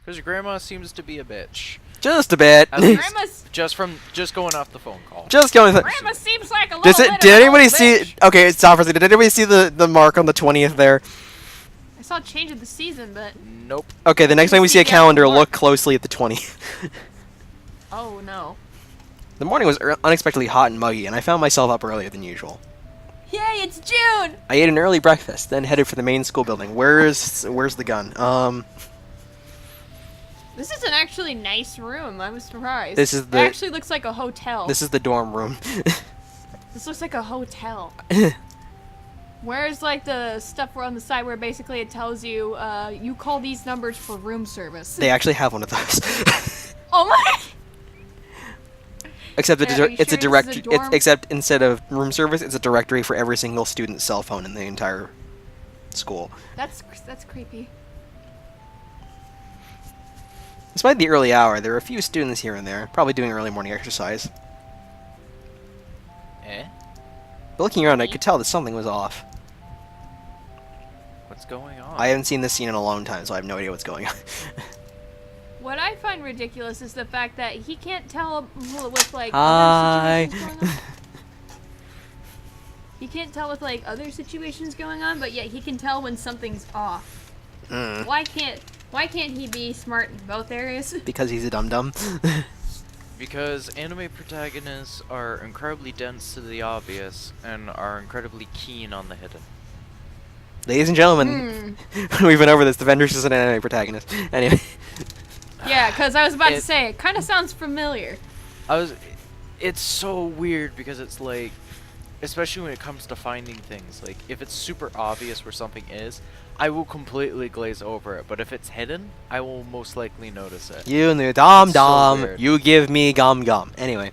Because your grandma seems to be a bitch. Just a bit. At least Grandma's just going off the phone call. Just going. Grandma seems like a little bit of Did an anybody old see? bitch. Okay, stop for a second. Did anybody see the mark on the 20th there? I saw change of the season, but Nope. Okay, the next time we see a Yeah, calendar, mark. look closely at the 20th. oh no. The morning was unexpectedly hot and muggy, and I found myself up earlier than usual. Yay, it's June! I ate an early breakfast, then headed for the main school building. Where's the gun? This is an actually nice room. I was surprised. This is It the- actually looks like a hotel. This is the dorm room. This looks like a hotel. Where's like the stuff on the side where basically it tells you, you call these numbers for room service. They actually have one of those. Oh my! Except Yeah, are you it's a sure this is a direct. dorm? Except instead of room service, it's a directory for every single student's cell phone in the entire school. That's creepy. Despite the early hour, there were a few students here and there, probably doing early morning exercise. Eh? But looking around, I could tell that something was off. What's going on? I haven't seen this scene in a long time, so I have no idea what's going on. What I find ridiculous is the fact that he can't tell with like Hi. other situations going on. He can't tell with like other situations going on, but yet he can tell when something's off. Mm. Why can't he be smart in both areas? Because he's a dum-dum. Because anime protagonists are incredibly dense to the obvious and are incredibly keen on the hidden. Ladies and gentlemen, we've been over this. The Vendor's is an anime protagonist. Anyway. Yeah, because I was about to say, it kind of sounds familiar. It's so weird because it's like, especially when it comes to finding things, like if it's super obvious where something is, I will completely glaze over it, but if it's hidden, I will most likely notice it. You and the dom-dom, weird. you give me gum-gum. Anyway.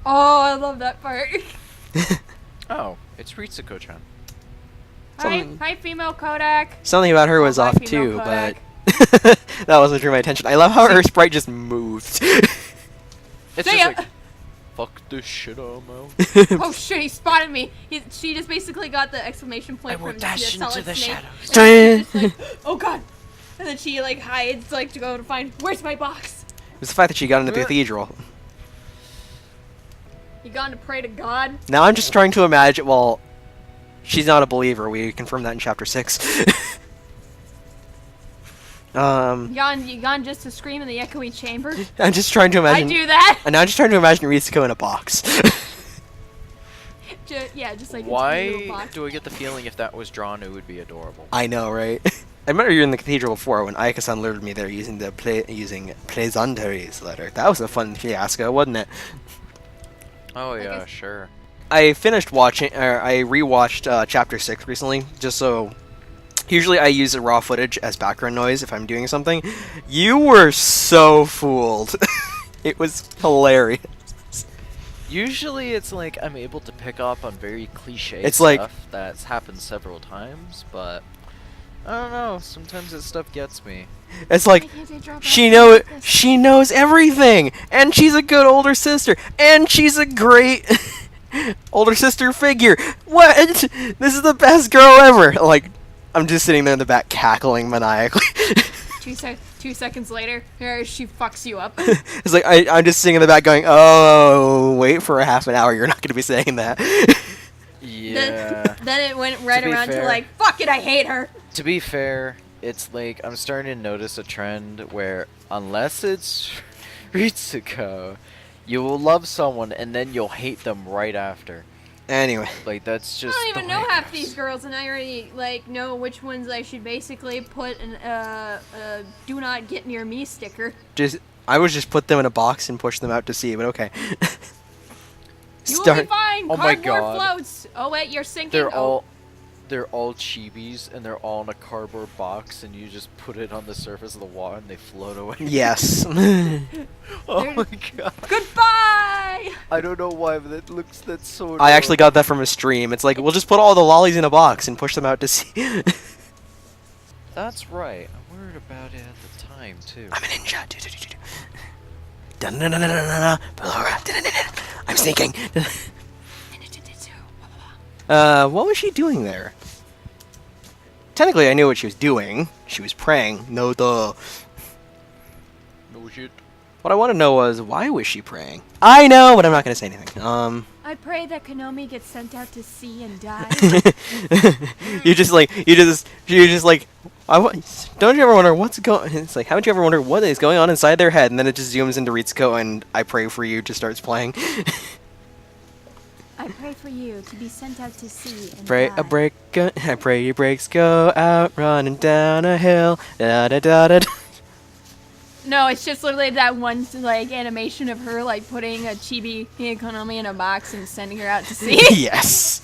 Oh, I love that part. Oh, it's Ritsuko-chan. Hi, female Kodak. Something about her was Oh, hi, off female too, but Kodak. that wasn't drew my attention. I love how her sprite just moved. It's See just ya. like, fuck this shit, I'm out. Oh shit, he spotted me. She just basically got the exclamation point I will from dash Solid into the Snake. shadows. And she's just like, oh god. And then she like hides like to go to find, where's my box? It was the fact that she got into the Where- cathedral. You gone to pray to God? Now I'm just trying to imagine, well, she's not a believer. We confirmed that in chapter 6. You gone just to scream in the echoey chamber? I'm just trying to I imagine. do that. And now I'm just trying to imagine Ritsuko in a box. Yeah, just like into a little Why box. do I get the feeling if that was drawn, it would be adorable? I know, right? I remember you were in the cathedral before when Ayaka-san lured me there using the plaisanteries letter. That was a fun fiasco, wasn't it? Oh I yeah, guess- sure. I finished watching, I rewatched chapter 6 recently, just so. Usually I use the raw footage as background noise if I'm doing something. You were so fooled. It was hilarious. Usually it's like I'm able to pick up on very cliche It's stuff like- that's happened several times, but I don't know, sometimes that stuff gets me. It's like, Why can't they drop she out like this? she knows everything, and she's a good older sister, and she's a great older sister figure. What? This is the best girl ever. Like, I'm just sitting there in the back cackling maniacally. 2 seconds later, here she fucks you up. It's like I'm just sitting in the back going, "Oh, wait for a half an hour. You're not going to be saying that." Yeah. Then it went right To be around to fair- like, fuck it, I hate her. To be fair, it's like I'm starting to notice a trend where unless it's Ritsuko, you will love someone and then you'll hate them right after. Anyway, Like that's just. I don't even the know way it half goes. these girls, and I already like know which ones I should basically put an "Do not get near me" sticker. I would just put them in a box and push them out to sea, but okay. You will be fine. Oh my Cardboard God. floats. Oh wait, you're sinking. They're all chibis and they're all in a cardboard box and you just put it on the surface of the water and they float away. Yes. Oh my god. Goodbye. I don't know why, but that's so. I actually got that from a stream. It's like, we'll just put all the lollies in a box and push them out to sea. That's right. I worried about it at the time too. I'm a ninja. Dun-dun-dun-dun-dun-dun. Ballora. I'm sneaking. What was she doing there? Technically, I knew what she was doing. She was praying. No, duh. No shit. What I want to know was, why was she praying? I know, but I'm not going to say anything. I pray that Konomi gets sent out to sea and die. you're just like, don't you ever wonder what's going, it's like, haven't you ever wondered what is going on inside their head? And then it just zooms into Ritsuko and I Pray for You just starts playing. I pray for you to be sent out to sea and Pray die. a break, I pray your brakes go out, running down a hill, da da da da. No, it's just literally that one like animation of her like putting a chibi Konomi in a box and sending her out to sea. Yes.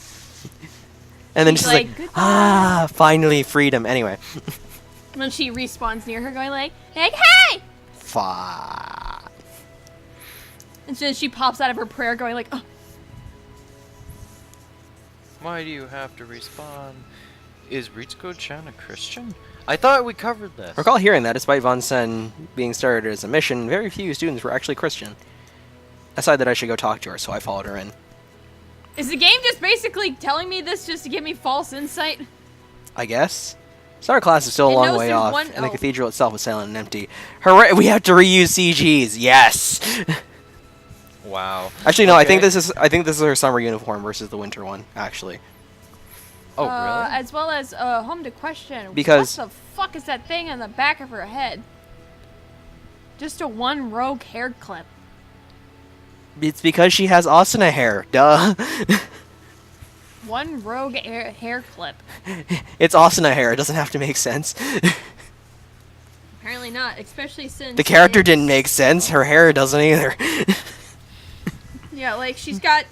And then She's she's like, "Goodbye." finally freedom. Anyway. And then she respawns near her, going like, hey! Fuck. And so she pops out of her prayer, going like, oh. Why do you have to respawn? Is Ritsuko-chan a Christian? I thought we covered this. I recall hearing that despite Von Sen being started as a mission, very few students were actually Christian. I decided that I should go talk to her, so I followed her in. Is the game just basically telling me this just to give me false insight? I guess. Starter class is still a It long knows way there's off, one- and the oh. cathedral itself is silent and empty. Hooray! We have to reuse CGs. Yes. Wow. Actually, no. Okay. I think this is her summer uniform versus the winter one. Actually, Oh, really? As well as home to question. Because- what the fuck is that thing on the back of her head? Just a one rogue hair clip. it's because she has Asuna hair. Duh. One rogue hair clip. It's Asuna hair. It doesn't have to make sense. Apparently not, especially since The character it's- didn't make sense. Her hair doesn't either. Yeah, like she's got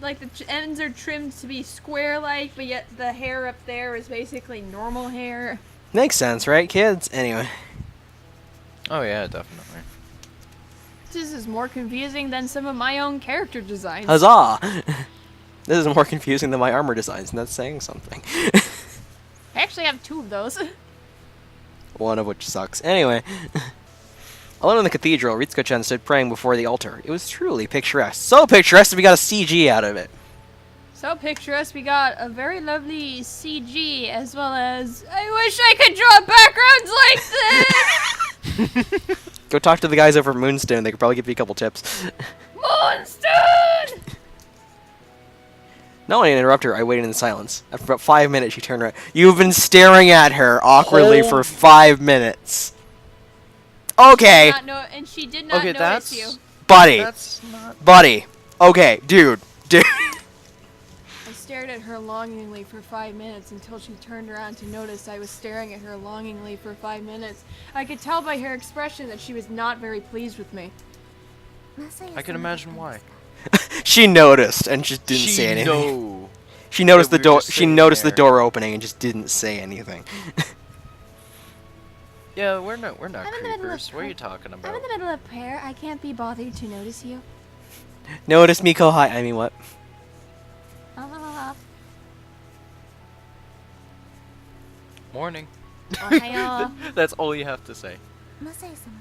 like the ends are trimmed to be square-like, but yet the hair up there is basically normal hair. Makes sense, right, kids? Anyway. Oh, yeah, definitely. This is more confusing than some of my own character designs. Huzzah! This is more confusing than my armor designs, and that's saying something. I actually have two of those. One of which sucks. Anyway. Alone in the cathedral, Ritsuko-chan stood praying before the altar. It was truly picturesque. So picturesque that we got a CG out of it. So picture us, we got a very lovely CG as well as I wish I could draw backgrounds like this. Go talk to the guys over at Moonstone. They could probably give you a couple tips. Monster! Not only interrupt her, I waited in silence. After about 5 minutes, she turned around. You've been staring at her awkwardly Oh. for 5 minutes. Okay, And she did not Okay, notice that's... you. buddy. That's not... Buddy. Okay, dude. I stared at her longingly for 5 minutes until she turned around to notice I was staring at her longingly for 5 minutes. I could tell by her expression that she was not very pleased with me. I can imagine why. She noticed and just didn't say anything. No. She noticed Yeah, the we were door. just She sitting noticed the there. door opening and just didn't say anything. Yeah, we're not I'm in the middle of creepers. What are you talking I'm about? in the middle of prayer. I can't be bothered to notice you. Notice me, Kohai. I mean, what? Morning. Ohayo. That's all you have to say. マサヤ様、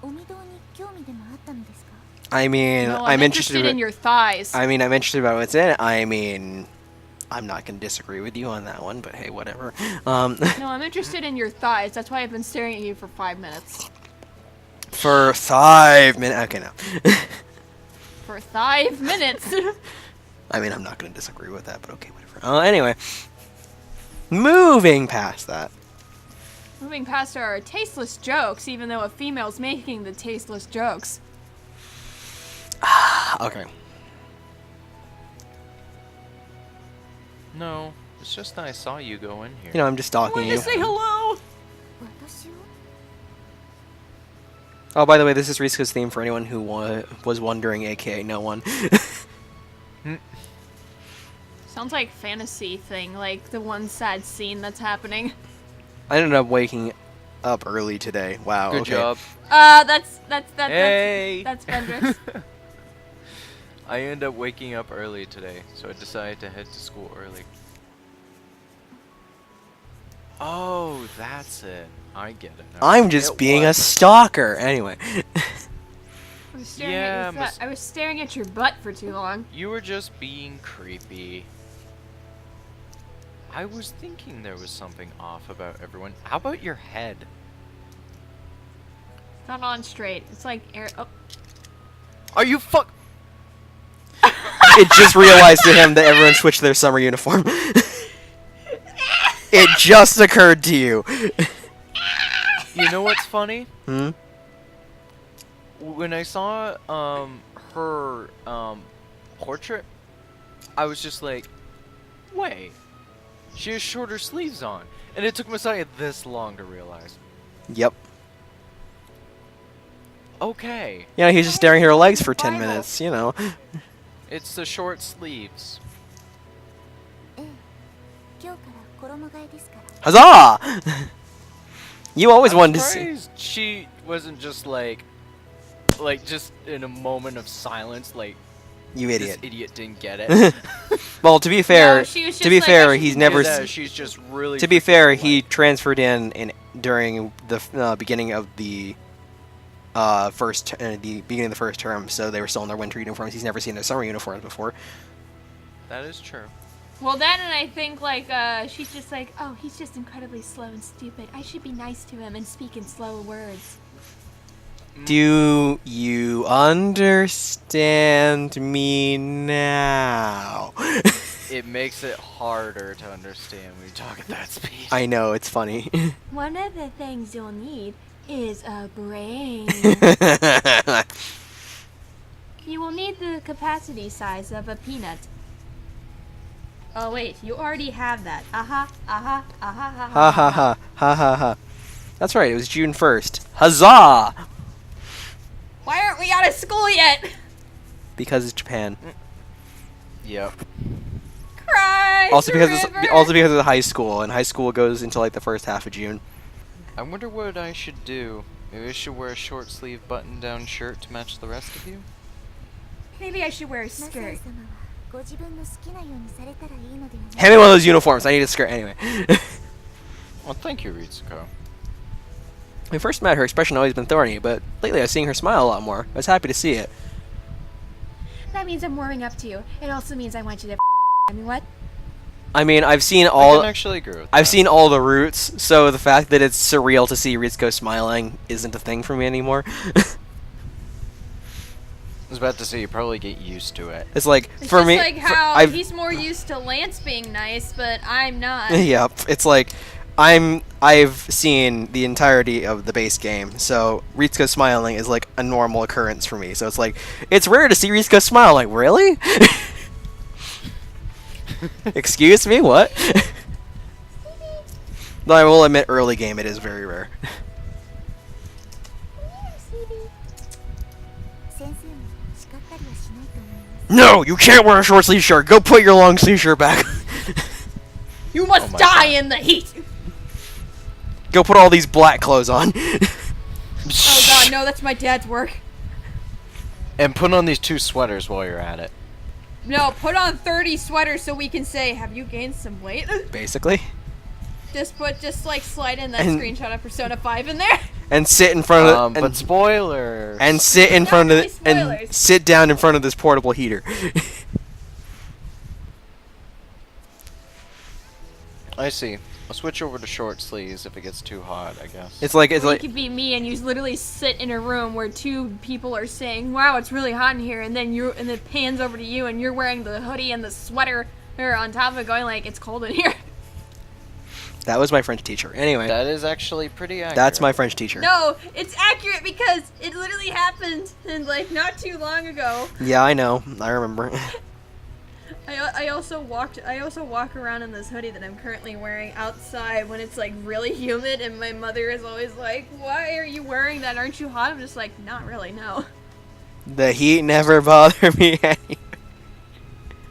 お御堂に興味でもあったのですか？ I mean, No, I'm I'm interested. interested in your thighs. I mean, I'm interested about what's in it. I mean, I'm not gonna disagree with you on that one, but hey, whatever. No, I'm interested in your thighs. That's why I've been staring at you for 5 minutes. For 5 minutes. Okay, no. For 5 minutes. I mean, I'm not gonna disagree with that, but okay, whatever. Anyway, moving past that. Moving past our tasteless jokes, even though a female's making the tasteless jokes. Okay. No, it's just that I saw you go in here. You know, I'm just stalking Wanted you. to say hello. 私を？ Oh, by the way, this is Ritsuko's theme for anyone who was wondering, aka no one. Sounds like fantasy thing, like the one sad scene that's happening. I ended up waking up early today. Wow. Good okay. job. That's Hey! that's Bendrix. I ended up waking up early today, so I decided to head to school early. Oh, that's it. I get it now. I'm just It being a was- stalker. Anyway. I was staring Yeah, at your Miss- I was staring at your butt for too long. You were just being creepy. I was thinking there was something off about everyone. How about your head? Not on straight. It's like air. Oh. Are you fuck? It just realized to him that everyone switched their summer uniform. It just occurred to you. You know what's funny? Hmm? When I saw her portrait, I was just like, wait, she has shorter sleeves on, and it took Messiah this long to realize. Yep. Okay, Yeah, he's just staring at her legs for 10 Bible. minutes, you know. it's the short sleeves. ええ今日から衣替えですから Huzzah! You always I'm wanted to see. surprised she wasn't just like just in a moment of silence, like You this idiot. idiot didn't get it. Well, to be fair, No, she was to just be like, fair, I he's should never. Do that, s- she's just really. To be fair, freaking he polite. transferred in during the beginning of the the beginning of the first term, so they were still in their winter uniforms. He's never seen their summer uniforms before. That is true. Well, that and I think like she's just like, oh, he's just incredibly slow and stupid. I should be nice to him and speak in slow words. Do you understand me now? It makes it harder to understand when you talk at that speed. I know, it's funny. One of the things you'll need is a brain. You will need the capacity size of a peanut. Oh wait, you already have that. Aha, aha, aha, aha. Ha ha ha ha ha ha. That's right, it was June 1st. Huzzah! Why aren't we out of school yet? Because it's Japan. Yep. Cry. Also because it's high school, and high school goes into like the first half of June. I wonder what I should do. Maybe I should wear a short sleeve button down shirt to match the rest of you? Maybe I should wear a マサイ skirt. 様はご自分の好きなようにされたらいいのではない Hand me one of those uniforms, I need a skirt anyway. Well, thank you, Ritsuko. When I first met her, expression always been thorny, but lately I was seeing her smile a lot more. I was happy to see it. That means I'm warming up to you. It also means I want you to I mean, what? I mean, I've seen I all can actually agree with that. I've seen all the roots, so the fact that it's surreal to see Ritsuko smiling isn't a thing for me anymore. I was about to say, you probably get used to it. It's like It's for just me, like for- how I've he's more used to Lance being nice, but I'm not. yep. It's like I've seen the entirety of the base game, so Ritsuko smiling is like a normal occurrence for me. So it's like it's rare to see Ritsuko smile. Like really? Excuse me, what? Though I will admit, early game it is very rare. 先生も叱ったりはしないと思います No, you can't wear a short sleeve shirt. Go put your long sleeve shirt back. You must Oh my die God. in the heat. Go put all these black clothes on. Oh god, no, that's my dad's work. And put on these 2 sweaters while you're at it. No, put on 30 sweaters so we can say, have you gained some weight? Basically. Just like slide in that And- screenshot of Persona 5 in there. And sit in front of But spoilers. and sit in Not front of really the, and spoilers. sit down in front of this portable heater. I see. I'll switch over to short sleeves if it gets too hot, I guess. It's like Or you could be me and you literally sit in a room where 2 people are saying, "Wow, it's really hot in here," and then it pans over to you and you're wearing the hoodie and the sweater or on top of it, going like, "It's cold in here." that was my French teacher. Anyway, That is actually pretty accurate. that's my French teacher. No, it's accurate because it literally happened and like not too long ago. Yeah, I know. I remember. I also walk around in this hoodie that I'm currently wearing outside when it's like really humid, and my mother is always like, "Why are you wearing that? Aren't you hot?" I'm just like, "Not really, no." The heat never bothered me any.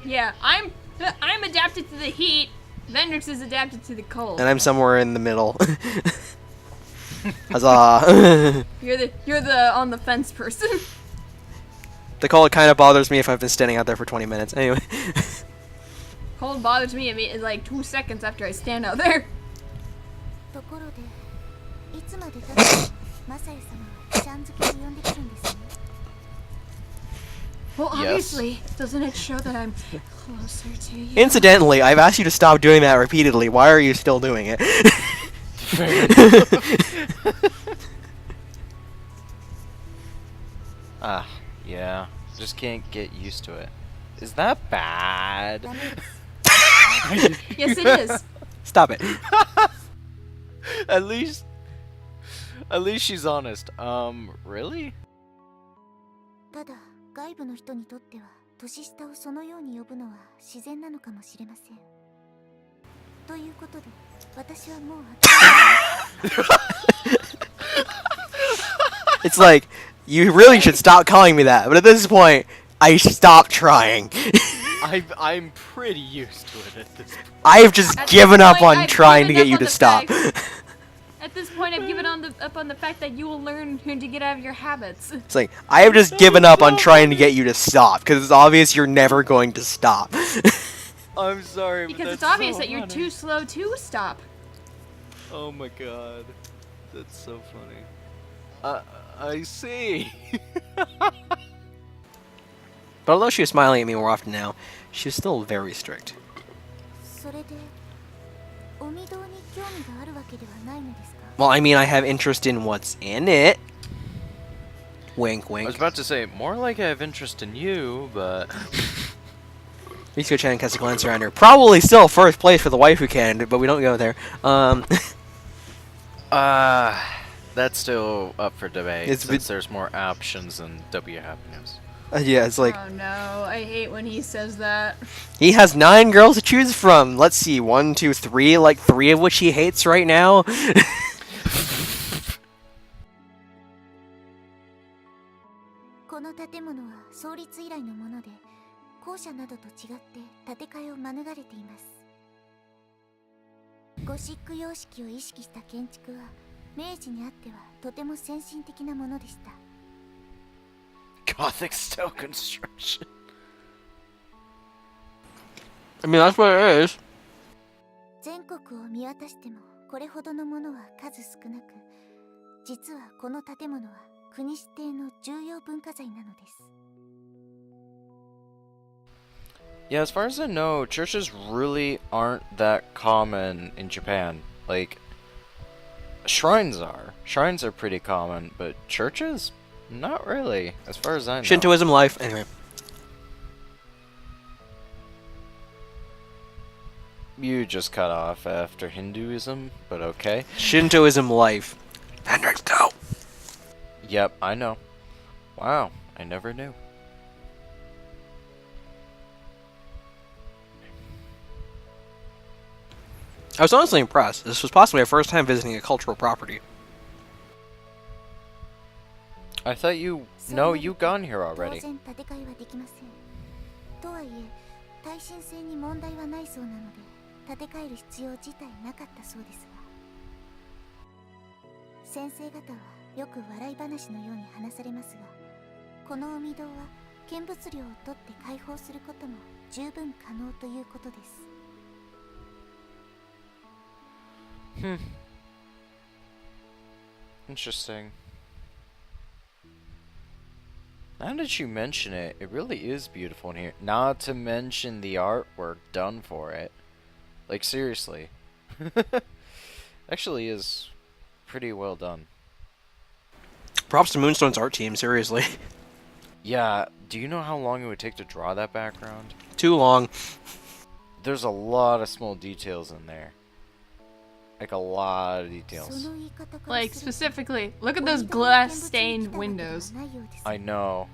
Yeah, I'm adapted to the heat. Vendrix is adapted to the cold. And I'm somewhere in the middle. Huzzah. You're the on the fence person. The cold kind of bothers me if I've been standing out there for 20 minutes. Anyway. Cold bothers me in like 2 seconds after I stand out there. ところでいつまでたってもマサイ様はちゃん付けで呼んでくるんですね Well, Yes. obviously, doesn't it show that I'm closer to you? Incidentally, I've asked you to stop doing that repeatedly. Why are you still doing it? Ah, yeah. Just can't get used to it. Is that bad? ダメです Yes, it is. Stop it. At least she's honest. Really? ただ外部の人にとっては年下をそのように呼ぶのは自然なのかもしれませんということで私はもう諦めます It's like, you really should stop calling me that. But at this point, I stopped trying. I'm pretty used to it at this point. I've just At given this up point, on I've trying to given get you up on to the stop. At this point, I've given up on the fact that you will learn to get out of your habits. It's like, I have just given up on trying to get you to stop, because it's obvious you're never going to stop. I'm sorry, but Because it's that's obvious so that you're funny. too slow to stop. Oh my god. That's so funny. I see. But although she was smiling at me more often now, she was still very strict. それでお御堂に興味があるわけではないのですか Well, I mean, I have interest in what's in it. Wink, I was wink. about to say, more like I have interest in you, but... Ritsuko-chan casts a glance around her. Probably still first place for the waifu candidate, but we don't go there. That's still up for debate, It's since there's more options than W Happiness. Yeah, it's like, Oh no, I hate when he says that. he has 9 girls to choose from. Let's see, 1, 2, 3, like 3 of which he hates right now. この建物は創立以来のもので校舎などと違って建て替えを免れていますゴシック様式を意識した建築は明治にあってはとても先進的なものでした Gothic style construction. I mean, that's what it is. 全国を見渡してもこれほどのものは数少なく実はこの建物は国指定の重要文化財なのです Yeah, as far as I know, churches really aren't that common in Japan. Like, shrines are. Shrines are pretty common, but churches? Not really, as far as I know. Shintoism life. Anyway. You just cut off after Hinduism, but okay. Shintoism life. Hendrix, go! Yep, I know. Wow, I never knew. I was honestly impressed. This was possibly my first time visiting a cultural property. I thought you... No, you gone here already. 当然建て替えはできませんとはいえ耐震性に問題はないそうなので建て替える必要自体なかったそうですが先生方はよく笑い話のように話されますがこのお御堂は見物料を取って開放することも十分可能ということです Interesting. Now that you mention it, it really is beautiful in here. Not to mention the artwork done for it. Like, seriously. Actually is pretty well done. Props to Moonstone's art team, seriously. Yeah, do you know how long it would take to draw that background? Too long. There's a lot of small details in there. Like, a lot of そ details. の言い方から Like, すると specifically, look at お those 御堂の見物に来 glass-stained たわけでは windows. ないようです I know.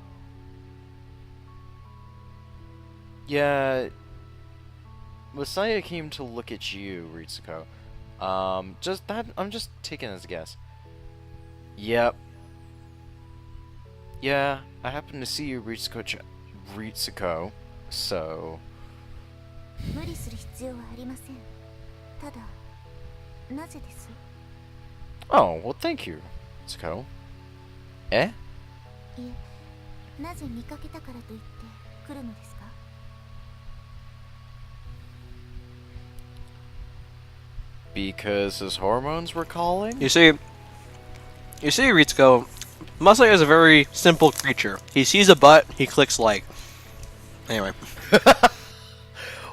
Yeah, Messiah came to look at you, Ritsuko. Just that, I'm just taking as a guess. Yep. Yeah, I happened to see you, Ritsuko, so... 無理する必要はありませんただなぜです Oh, well thank you, Ritsuko. Eh? いえなぜ見かけたからといって来るのですか Because his hormones were calling? You see, Ritsuko, Masaya is a very simple creature. He sees a butt, he clicks like. Anyway.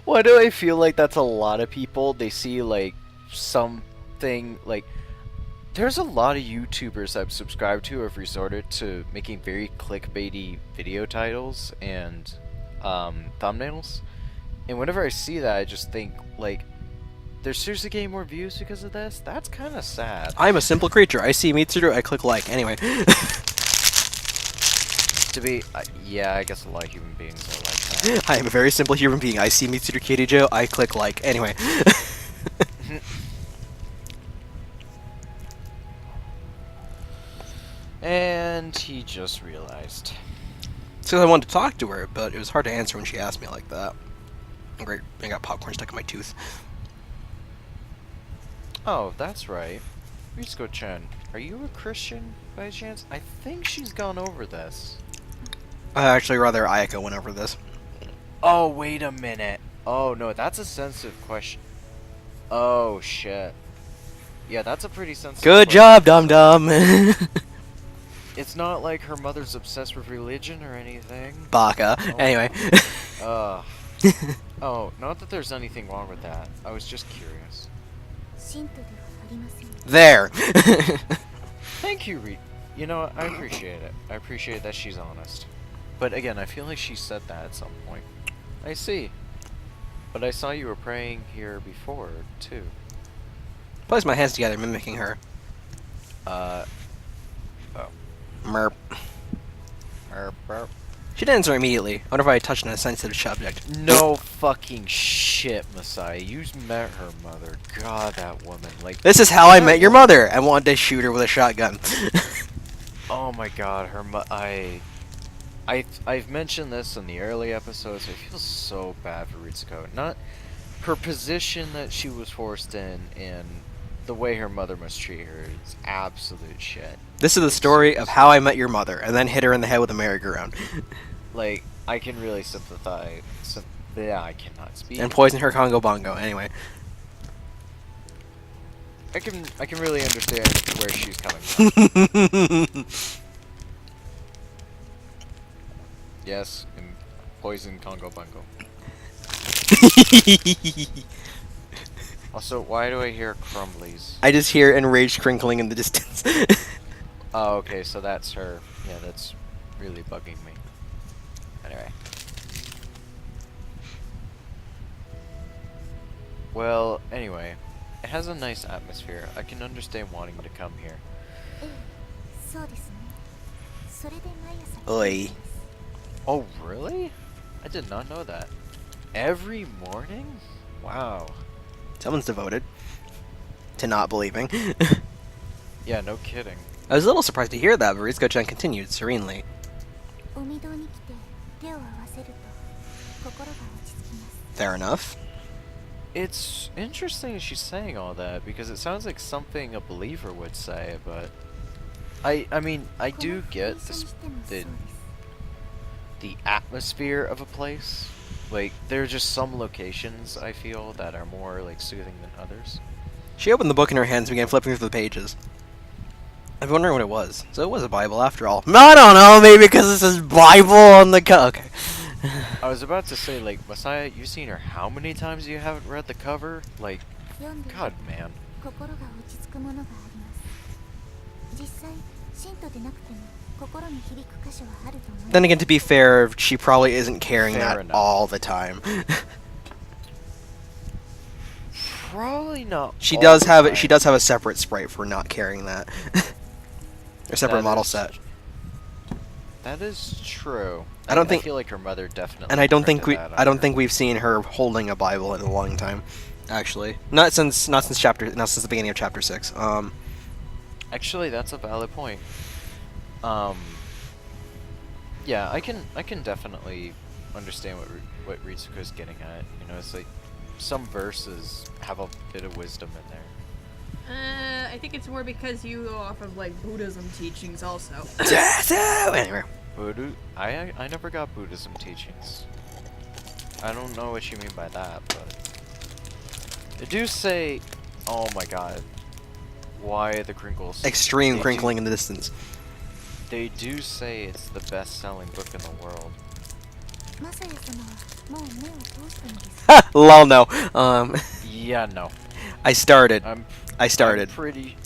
Why do I feel like that's a lot of people? They see, like, something, like... There's a lot of YouTubers I've subscribed to have resorted to making very clickbaity video titles and thumbnails. And whenever I see that, I just think, like, they're seriously getting more views because of this? That's kind of sad. I'm a simple creature. I see Mitsuru, I click like. Anyway. To be, yeah, I guess a lot of human beings are like that. I am a very simple human being. I see Mitsuru Kirijo, I click like. Anyway. And he just realized. So I wanted to talk to her, but it was hard to answer when she asked me like that. Great, I got popcorn stuck in my tooth. Oh, that's right. Ritsuko-chan, are you a Christian by chance? I think she's gone over this. Actually, rather, Ayako went over this. Oh, wait a minute. Oh, no, that's a sensitive question. Oh, shit. Yeah, that's a pretty sensitive Good question. job, dum-dum! It's not like her mother's obsessed with religion or anything. Baka. Oh. Anyway. Oh, not that there's anything wrong with that. I was just curious. 信徒ではありません。 There! Thank you, You know what? I appreciate it. I appreciate that she's honest. But again, I feel like she said that at some point. I see. But I saw you were praying here before, too. Place my hands together, mimicking her. Oh. Merp. Burp, burp. She didn't answer immediately. I wonder if I touched on a sensitive subject. No fucking shit, Messiah. You met her mother. God, that woman. Like, This is how I met your mother! I wanted to shoot her with a shotgun. oh my god, I've mentioned this in the early episodes. I feel so bad for Ritsuko. Not her position that she was forced in, and the way her mother must treat her is absolute shit. This is the story of how I met your mother, and then hit her in the head with a merry-go-round. Like, I can really sympathize. Yeah, I cannot speak. And poison her Congo Bongo, anyway. I can really understand where she's coming from. Yes, and poison Congo Bungo. Also, why do I hear crumblies? I just hear enraged crinkling in the distance. Oh, okay, so that's her. Yeah, that's really bugging me. Anyway. Well, anyway, it has a nice atmosphere. I can understand wanting to come here. ええ、そうですね。それで毎朝 Oi. Oh, really? I did not know that. Every morning? Wow. Someone's devoted to not believing. Yeah, no kidding. I was a little surprised to hear that, but Ritsuko-chan continued serenely. お御堂に来て手を合わせると心が落ち着きます。 Fair enough. It's interesting she's saying all that because it sounds like something a believer would say, but I mean, I do get この会社にしてもそう the です。 the atmosphere of a place. Like, there are just some locations I feel that are more like soothing than others. She opened the book in her hands and began flipping through the pages. I've been wondering what it was. So it was a Bible after all. I don't know, maybe because it says Bible on the okay. I was about to say, like, Messiah, you've seen her how many times you haven't read the cover? Like, 読んで God, man. 心が落ち着くものがあります。実際、信徒でなくても心に響く箇所はあると思います。 Then again, to be fair, she probably isn't carrying Fair that enough. all the time. Probably not. She all does the have time. she does have a separate sprite for not carrying that. Or separate That model is- set. That is true. I don't think- I feel like her mother definitely. And I don't think corrected that I on don't her. think we've seen her holding a Bible in a long time. Actually, not since the beginning of chapter 6. Actually, that's a valid point. Yeah, I can definitely understand what Ritsuko's getting at. You know, it's like some verses have a bit of wisdom in there. I think it's more because you go off of like Buddhism teachings also. Anyway, I never got Buddhism teachings. I don't know what you mean by that, but they do say, oh my god, why the crinkles? extreme They crinkling in the distance. They do say it's the best-selling book in the world. マサヤ様はもう目を通したのです。 Ha! Lol, no. Yeah, no. I started. I'm I started. pretty.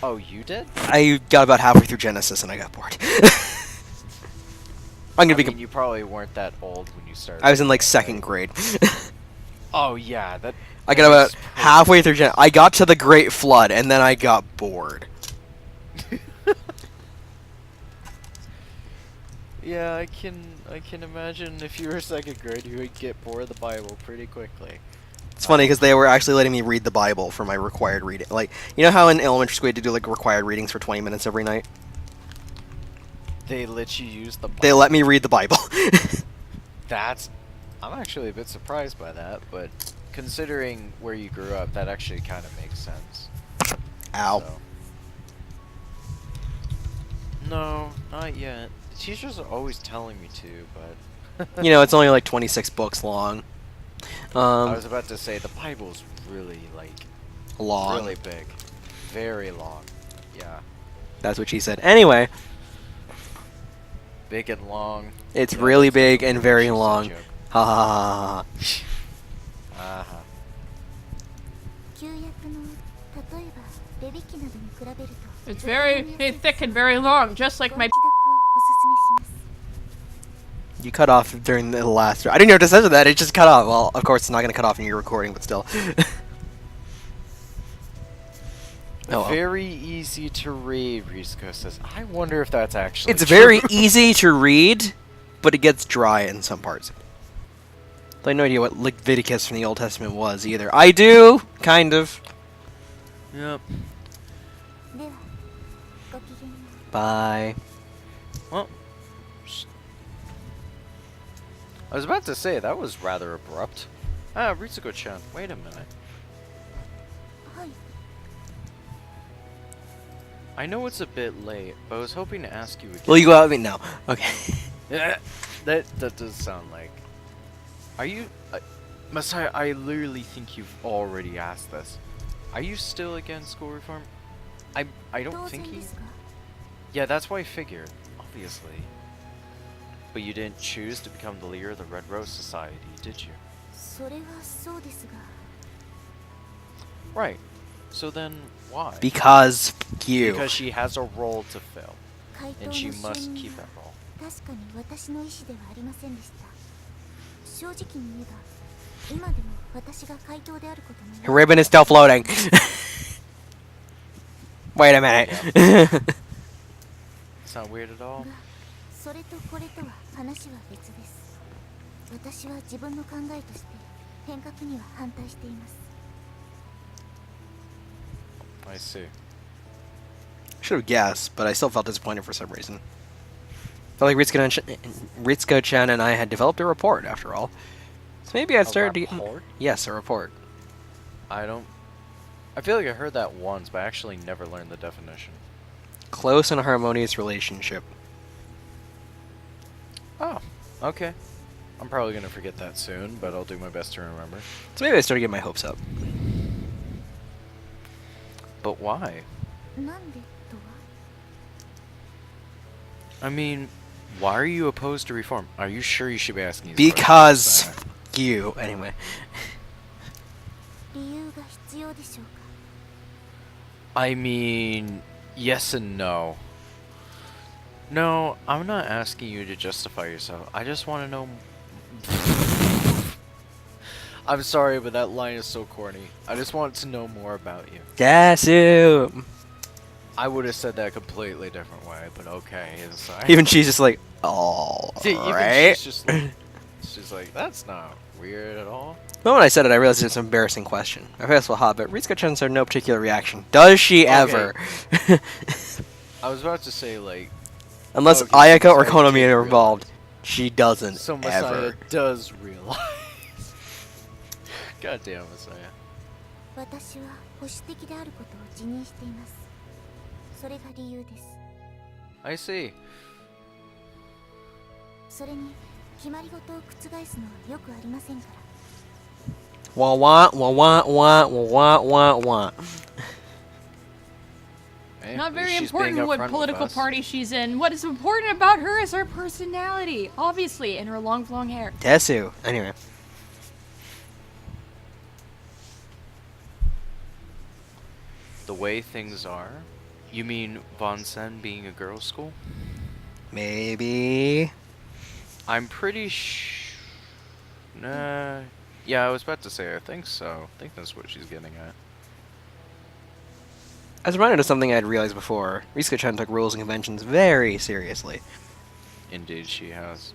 Oh, you did? I got about halfway through Genesis and I got bored. I'm gonna I be. mean, you probably weren't that old when you started. I was in like reading it, second right? grade. Oh yeah, that. I that got about is halfway through I got to the Great Flood and then I got bored. Yeah, I can imagine if you were second grade, you would get bored of the Bible pretty quickly. It's funny because they were actually letting me read the Bible for my required reading. Like, you know how in elementary school you had to do like required readings for 20 minutes every night? They let you use the Bible. They let me read the Bible. That's. I'm actually a bit surprised by that, but considering where you grew up, that actually kind of makes sense. Ow. So. No, not yet. The teachers are always telling me to, but. You know, it's only like 26 books long. I was about to say the Bible's really Long. really big, very long. Yeah, That's what she said. Anyway, big and long. it's Yeah, really that's big what and very she said long. joke. Ha ha ha ha. Uh-huh. 旧約の例えばレビ記などに比べると It's very thick and very long, just like ご my. 一読をおすすめします。 You cut off during the last. I didn't know what to say to that. It just cut off. Well, of course, it's not going to cut off in your recording, but still. Oh, well. Very easy to read, Risco says. I wonder if that's actually It's true. very easy to read, but it gets dry in some parts. I have no idea what Leviticus from the Old Testament was either. I do, kind of. Yep. ではごきげんよう。 Bye. Well, I was about to say that was rather abrupt. Ah, Ritsuko-chan, wait a minute. はい。 I know it's a bit late, but I was hoping to ask you again. Will you go out with me? No. Okay. Yeah, that does sound like. Are you, Masai? I literally think you've already asked this. Are you still against school reform? I 当 don't 然 think で you. すが Yeah, that's what I figured, obviously. But you didn't choose to become the leader of the Red Rose Society, did you? それはそうですが Right. So then, why? Because you. Because she has a role to fill, 怪盗 and の she 就 must 任 keep は that role. 確かに私の意思ではありませんでした。正直に言えば今でも私が怪盗であることの Her ribbon is still floating. Wait a minute. It's not weird at all. がそれとこれとは話は別です。私は自分の考えとして変革には反対しています。 I see. Should have guessed, but I still felt disappointed for some reason. Felt like Ritsuko-chan and I had developed a report, after all. So maybe I'd start to... Report? Yes, a report. I don't. I feel like I heard that once, but I actually never learned the definition. Close and harmonious relationship. Oh, okay. I'm probably gonna forget that soon, but I'll do my best to remember. So maybe I started getting my hopes up. But why? なんでとは I mean, why are you opposed to reform? Are you sure you should be asking these Because questions? you. Anyway. 理由が必要でしょうか I mean, yes and no. No, I'm not asking you to justify yourself. I just want to know. I'm sorry, but that line is so corny. I just want to know more about you. Desu. I would have said that a completely different way, but okay. It's Even she's just like, oh, Even right. she's like, that's not weird at all. The moment I said it, I realized it's an embarrassing question. I feel so hot, but Ritsuko-chan showed no particular reaction. Does she ever? I was about to say, like, Unless Okay, Ayaka or Messiah Konomi did are involved, realize. she doesn't So Messiah ever. does realize. Goddamn Messiah. 私は保守的であることを自認しています。それが理由です。 I see. それに決まり事を覆すのはよくありませんから。 Wah wah wah wah wah wah wah wah. Hey, Not at very least she's being important what upfront with political us. party she's in. What is important about her is her personality, obviously, and her long flowing hair. Desu. Anyway. The way things are, You mean Von Sen being a girls' school? Maybe. I'm pretty Nah. Yeah, I was about to say, I think so. I think that's what she's getting at. I was reminded of something I'd realized before. Risuka-chan took rules and conventions very seriously. Indeed, she has.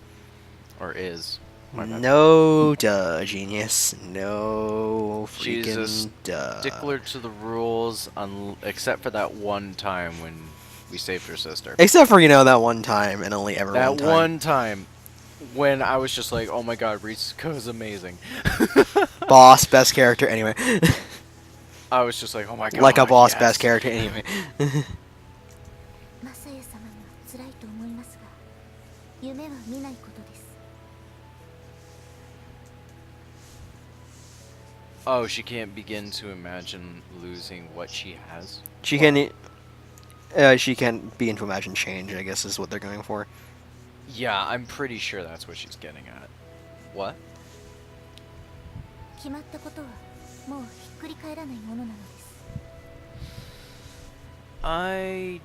Or is. My bad. No duh, genius. No She's a freaking duh. stickler to the rules, except for that one time when we saved her sister. Except for, that one time and only ever That one time. one time when I was just like, oh my god, Ritsuko is amazing. Boss, best character, anyway. I was just like, oh my god. Like a boss, yes. best character, anyway. マサヤ様も辛いと思いますが、夢は見ないことです。 Oh, she can't begin to imagine losing what she has. She can't begin to imagine change, I guess is what they're going for. Yeah, I'm pretty sure that's what she's getting at. What? 決まったことはもうひっくり返らないものなのです。 I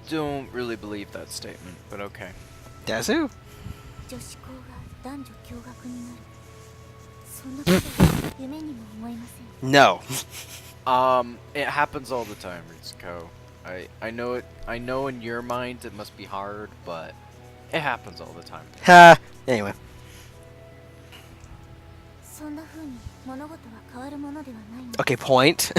don't really believe that statement, but okay. Desu? 女子校が男女共学になる。そんなことは夢にも思えません。 No. It happens all the time, Ritsuko. I know it. I know in your mind it must be hard, but it happens all the time. Ha. Anyway. そんな風に物事は変わるものではないの。 Okay, point.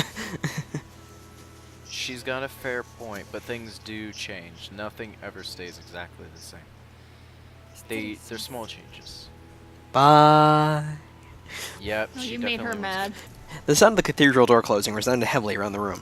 She's got a fair point, but things do change. Nothing ever stays exactly the same. They're small changes. Bye. Yep. Oh, she you made her definitely was- mad. The sound of the cathedral door closing resounded heavily around the room.